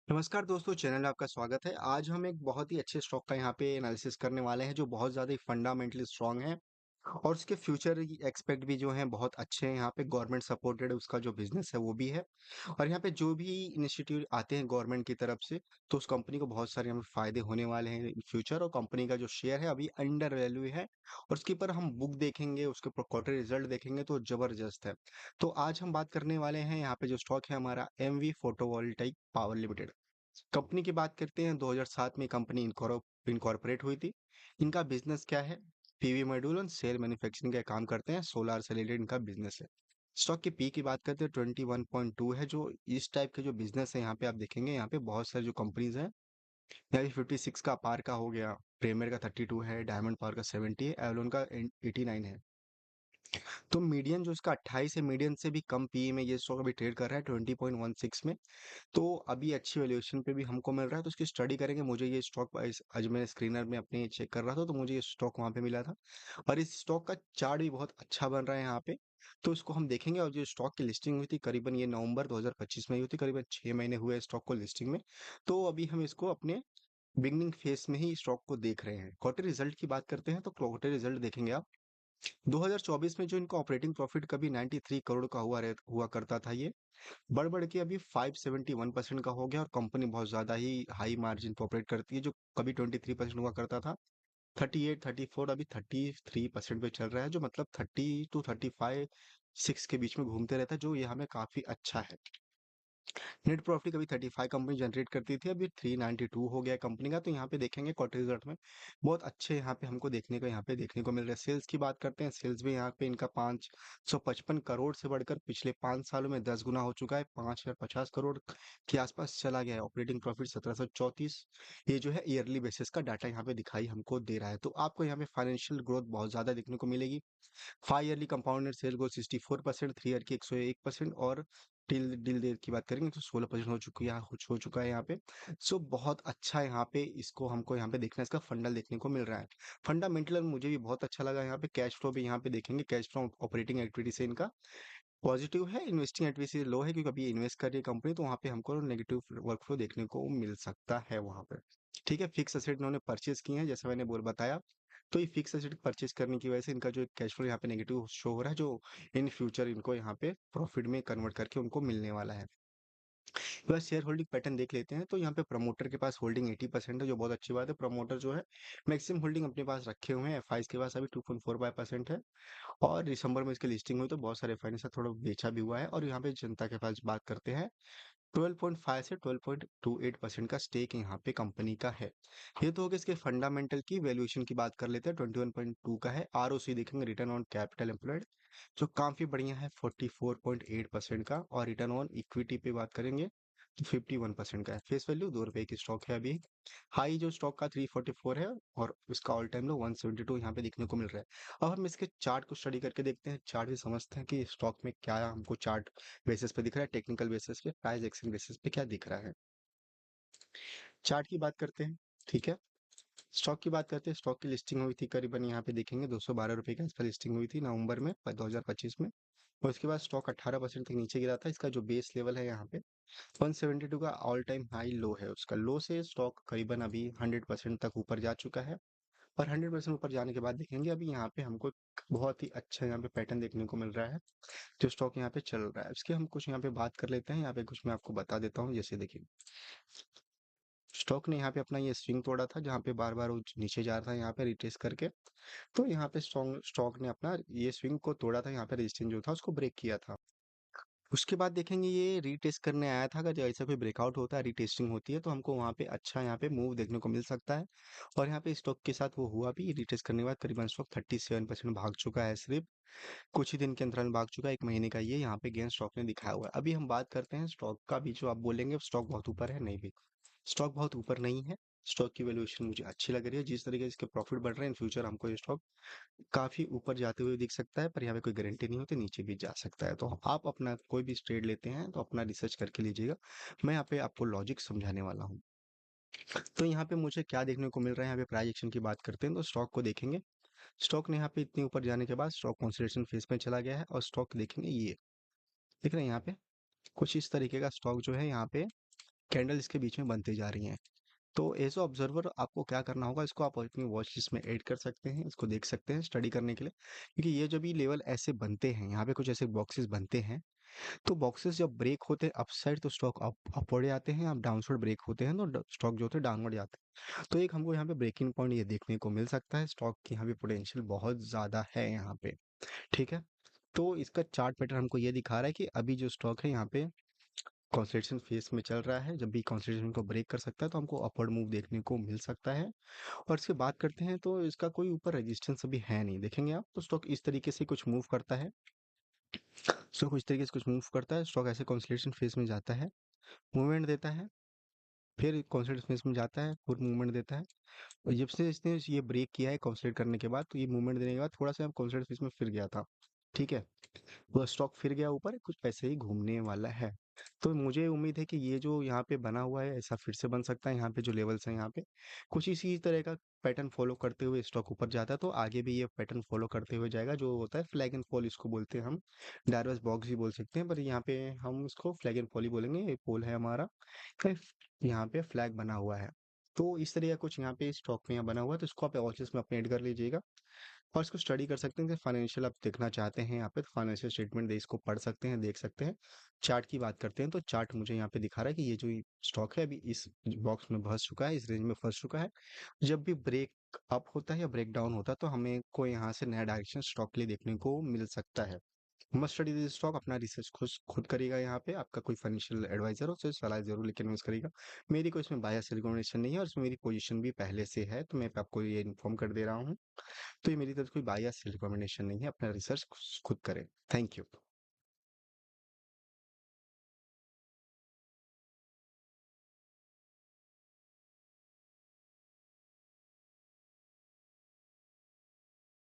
नमस्कार दोस्तों, चैनल में आपका स्वागत है। आज हम एक बहुत ही अच्छे स्टॉक का यहाँ पे एनालिसिस करने वाले हैं जो बहुत ज़्यादा ही फंडामेंटली स्ट्रांग है और उसके फ्यूचर एक्सपेक्ट भी जो हैं बहुत अच्छे हैं। यहाँ पे गवर्नमेंट सपोर्टेड उसका जो बिजनेस है वो भी है और यहाँ पे जो भी इनिशिएटिव आते हैं गवर्नमेंट की तरफ से तो उस कंपनी को बहुत सारे हमें फायदे होने वाले हैं इन फ्यूचर। और कंपनी का जो शेयर है अभी अंडर वैल्यू है और उसके ऊपर हम बुक देखेंगे, उसके ऊपर क्वार्टर रिजल्ट देखेंगे तो जबरदस्त है। तो आज हम बात करने वाले हैं यहाँ पे जो स्टॉक है हमारा MV photovoltaic power limited. Company की बात करते हैं, 2007 में कंपनी इनकॉर्पोरेट हुई थी। इनका बिजनेस क्या है? पीवी मॉड्यूल और सेल मैन्युफैक्चरिंग का काम करते हैं, सोलार से रिलेटेड इनका बिजनेस है। स्टॉक की पी की बात करते हैं 21.2 है। जो इस टाइप के जो बिजनेस है यहाँ पे आप देखेंगे, यहाँ पे बहुत सारे जो कंपनीज हैं, यहाँ पे 56 का पार का हो गया, प्रीमियर का 32 है, डायमंड पावर का 70 है, एवलॉन का 89 है। तो मीडियन जो इसका 28 है, मीडियन से भी कम पीई में ये स्टॉक अभी ट्रेड कर रहा है 20.16 में। तो अभी अच्छी वैल्यूएशन पे भी हमको मिल रहा है, तो उसकी स्टडी करेंगे। मुझे ये स्टॉक प्राइस आज मैं स्क्रीनर में अपने चेक कर रहा था तो मुझे ये स्टॉक वहाँ पे मिला था और इस स्टॉक का चार्ट भी बहुत अच्छा बन रहा है यहाँ पे। तो इसको हम देखेंगे। और जो स्टॉक की लिस्टिंग हुई थी करीबन ये नवंबर 2025 में हुई थी, करीबन 6 महीने हुए स्टॉक को लिस्टिंग में। तो अभी हम इसको अपने बिगनिंग फेस में ही स्टॉक को देख रहे हैं। क्वार्टर रिजल्ट की बात करते हैं तो क्वार्टर रिजल्ट देखेंगे आप। 2024 में जो इनका ऑपरेटिंग प्रॉफिट कभी 93 करोड़ का हुआ करता था, ये बढ़ बढ़ के अभी 571% का हो गया। और कंपनी बहुत ज्यादा ही हाई मार्जिन पे ऑपरेट करती है। जो कभी 23% हुआ करता था, 38 34 अभी 33% पे चल रहा है, जो मतलब 30 to 35 6 के बीच में घूमते रहता है, जो ये हमें काफी अच्छा है। नेट प्रॉफिट कभी 35 कंपनी जनरेट करती थी, अभी 392 हो गया है कंपनी का। तो यहाँ पे देखेंगे क्वार्टर रिजल्ट में बहुत अच्छे यहाँ पे हमको देखने को मिल रहा है। सेल्स की बात करते हैं, सेल्स भी यहाँ पे इनका 555 करोड़ से बढ़कर पिछले 5 सालों में 10 गुना हो चुका है, 5050 करोड़ के आसपास चला गया है। ऑपरेटिंग प्रॉफिट 1734, ये जो है ईयरली बेसिस का डाटा यहाँ पे दिखाई हमको दे रहा है। तो आपको यहाँ पे फाइनेंशियल ग्रोथ बहुत ज्यादा देखने को मिलेगी। 5 yearly compounded sale growth 64%, 3 year की 101%, और टिल डील देर की बात करेंगे तो 16% हो चुका है यहाँ पे। सो बहुत अच्छा यहाँ पे इसको हमको यहाँ पे देखना है, इसका फंडल देखने को मिल रहा है। फंडामेंटल मुझे भी बहुत अच्छा लगा। यहाँ पे कैश फ्लो भी यहाँ पे देखेंगे, कैश फ्लो ऑपरेटिंग एक्टिविटी से इनका पॉजिटिव है, इन्वेस्टिंग एक्टिविटी से लो है, क्योंकि अभी इन्वेस्ट कर रही है कंपनी तो वहाँ पे हमको नेगेटिव वर्क फ्लो देखने को मिल सकता है वहाँ पे। ठीक है, फिक्स एसेट इन्होंने परचेज किए हैं जैसे मैंने बोल बताया। तो ये फिक्स एसेट परचेज करने की वजह से इनका जो कैश फ्लो यहाँ पे नेगेटिव शो हो रहा है, जो इन फ्यूचर इनको यहाँ पे प्रॉफिट में कन्वर्ट करके उनको मिलने वाला है। बस शेयर होल्डिंग पैटर्न देख लेते हैं। तो यहाँ पे प्रमोटर के पास होल्डिंग 80% है, जो बहुत अच्छी बात है। प्रमोटर जो है मैक्सिमम होल्डिंग अपने पास रखे हुए हैं। एफआईज के पास अभी 2.45% है और दिसंबर में इसकी लिस्टिंग हुई तो बहुत सारे एफआई ने साथ थोड़ा बेचा भी हुआ है। और यहाँ पे जनता के पास बात करते हैं, 12.5 से 12.28% का स्टेक यहाँ पे कंपनी का है। ये तो हो गया इसके फंडामेंटल की। वैल्यूएशन की बात कर लेते हैं, 21.2 का है। आरओसी देखेंगे, रिटर्न ऑन कैपिटल एम्प्लॉयड, जो काफी बढ़िया है, 44.8% का। और रिटर्न ऑन इक्विटी पे बात करेंगे तो 51% का है। फेस वैल्यू 2 रुपए की स्टॉक है अभी। हाई जो स्टॉक का 344 है और इसका ऑल टाइम लो 172 यहाँ पे देखने को मिल रहा है। अब हम इसके चार्ट को स्टडी करके देखते हैं, चार्ट भी समझते हैं कि स्टॉक में क्या हमको चार्ट बेसिस पे दिख रहा है, टेक्निकल बेसिस पे, प्राइस एक्शन बेसिस पे क्या दिख रहा है। चार्ट की बात करते हैं, ठीक है। स्टॉक की बात करते हैं, स्टॉक की लिस्टिंग हुई थी करीबन यहाँ पे देखेंगे 212 रुपए के आसपास लिस्टिंग हुई थी नवंबर में 2025 में। और उसके बाद स्टॉक 18% तक नीचे गिरा था। इसका जो बेस लेवल है यहाँ पे 172 का ऑल टाइम हाई लो है। उसका लो से स्टॉक करीबन अभी 100% तक ऊपर जा चुका है। और 100% ऊपर जाने के बाद देखेंगे अभी यहाँ पे हमको एक बहुत ही अच्छा यहाँ पे पैटर्न देखने को मिल रहा है, जो स्टॉक यहाँ पे चल रहा है। इसके हम कुछ यहाँ पे बात कर लेते हैं, यहाँ पे कुछ मैं आपको बता देता हूँ। जैसे देखिए, स्टॉक ने यहाँ पे अपना ये स्विंग तोड़ा था, जहाँ पे बार बार वो नीचे जा रहा था यहाँ पे रिट्रेस करके। तो यहाँ पे स्टॉक ने अपना ये स्विंग को तोड़ा था, यहाँ पे रेजिस्टेंस जो था उसको ब्रेक किया था। उसके बाद देखेंगे ये रीटेस्ट करने आया था। अगर ऐसा कोई ब्रेकआउट होता है, रीटेस्टिंग होती है, तो हमको वहाँ पे अच्छा यहाँ पे मूव देखने को मिल सकता है। और यहाँ पे स्टॉक के साथ वो हुआ भी। रीटेस्ट करने के बाद करीबन स्टॉक 37% भाग चुका है, सिर्फ कुछ ही दिन के अंतराल में भाग चुका है। 1 महीने का ये यहाँ पे गेन स्टॉक ने दिखाया हुआ है। अभी हम बात करते हैं स्टॉक का भी। जो आप बोलेंगे स्टॉक बहुत ऊपर है, नहीं भी, स्टॉक बहुत ऊपर नहीं है। स्टॉक की वैल्यूएशन मुझे अच्छी लग रही है, जिस तरीके से इसके प्रॉफिट बढ़ रहे हैं, इन फ्यूचर हमको ये स्टॉक काफी ऊपर जाते हुए दिख सकता है। पर यहाँ पे कोई गारंटी नहीं होती, नीचे भी जा सकता है। तो आप अपना कोई भी ट्रेड लेते हैं तो अपना रिसर्च करके लीजिएगा। मैं यहाँ पे आपको लॉजिक समझाने वाला हूँ। तो यहाँ पे मुझे क्या देखने को मिल रहा है, यहाँ पे प्राइस एक्शन की बात करते हैं तो स्टॉक को देखेंगे। स्टॉक ने यहाँ पे इतनी ऊपर जाने के बाद स्टॉक कंसोलिडेशन फेज में चला गया है। और स्टॉक देखेंगे, ये देख रहे हैं यहाँ पे कुछ इस तरीके का स्टॉक जो है यहाँ पे कैंडल इसके बीच में बनती जा रही हैं। तो एज अ ऑब्जर्वर आपको क्या करना होगा, इसको आप अपनी वॉच लिस्ट में ऐड कर सकते हैं, इसको देख सकते हैं स्टडी करने के लिए। क्योंकि ये जब भी लेवल ऐसे बनते हैं, यहाँ पे कुछ ऐसे बॉक्सेस बनते हैं, तो बॉक्सेस जब ब्रेक होते हैं अपसाइड तो स्टॉक अपवर्ड जाते हैं, अब डाउनसाइड ब्रेक होते हैं तो स्टॉक जो होते हैं डाउनवर्ड जाते हैं। तो एक हमको यहाँ पे ब्रेकिंग पॉइंट ये देखने को मिल सकता है, स्टॉक की यहाँ पे पोटेंशियल बहुत ज़्यादा है यहाँ पे। ठीक है, तो इसका चार्ट पैटर्न हमको ये दिखा रहा है कि अभी जो स्टॉक है यहाँ पे कंसोलिडेशन फेज में चल रहा है, जब भी कंसोलिडेशन को ब्रेक कर सकता है तो हमको अपवर्ड मूव देखने को मिल सकता है। और इसकी बात करते हैं तो इसका कोई ऊपर रेजिस्टेंस अभी है नहीं, देखेंगे आप तो स्टॉक इस तरीके से कुछ मूव करता है, स्टॉक इस तरीके से कुछ मूव करता है, स्टॉक ऐसे कंसोलिडेशन फेज में जाता है, मूवमेंट देता है, फिर कंसोलिडेशन फेज में जाता है, फिर मूवमेंट देता है। और जब से इसने ये ब्रेक किया है कंसोलिडेट करने के बाद, तो ये मूवमेंट देने के बाद थोड़ा सा कंसोलिडेशन फेज में फिर गया था। ठीक है, वो स्टॉक फिर गया ऊपर, कुछ पैसे ही घूमने वाला है। तो मुझे उम्मीद है कि ये जो यहाँ पे बना हुआ है ऐसा फिर से बन सकता है, यहाँ पे जो लेवल्स हैं यहाँ पे कुछ इसी तरह का पैटर्न फॉलो करते हुए स्टॉक ऊपर जाता है, तो आगे भी ये पैटर्न फॉलो करते हुए जाएगा, जो होता है फ्लैग एंड फॉल इसको बोलते हैं हम, डायवर्स बॉक्स भी बोल सकते हैं, पर यहाँ पे हम इसको फ्लैग एंड फॉल ही बोलेंगे, ये पोल है हमारा, है, यहाँ पे फ्लैग बना हुआ है। तो इस तरह का कुछ यहाँ पे स्टॉक में यहाँ बना हुआ है, तो इसको आप वॉचेस में अपने ऐड कर लीजिएगा और इसको स्टडी कर सकते हैं कि फाइनेंशियल आप देखना चाहते हैं यहाँ पे, तो फाइनेंशियल स्टेटमेंट दे इसको पढ़ सकते हैं, देख सकते हैं। चार्ट की बात करते हैं तो चार्ट मुझे यहाँ पे दिखा रहा है कि ये जो स्टॉक है अभी इस बॉक्स में फंस चुका है, इस रेंज में फंस चुका है। जब भी ब्रेक अप होता है या ब्रेक डाउन होता है तो हमें को यहाँ से नया डायरेक्शन स्टॉक के लिए देखने को मिल सकता है। मस्ट स्टडी दिस स्टॉक, अपना रिसर्च खुद खुद करिएगा, यहाँ पे आपका कोई फाइनेंशियल एडवाइजर हो तो सलाह जरूर लेकर इन्वेस्ट करिएगा। मेरी कोई इसमें बायस रिकमेंडेशन नहीं है और इसमें मेरी पोजीशन भी पहले से है, तो मैं आपको ये इन्फॉर्म कर दे रहा हूँ। तो ये मेरी तरफ से कोई बायस रिकमेंडेशन नहीं है, अपना रिसर्च खुद करें। Thank you.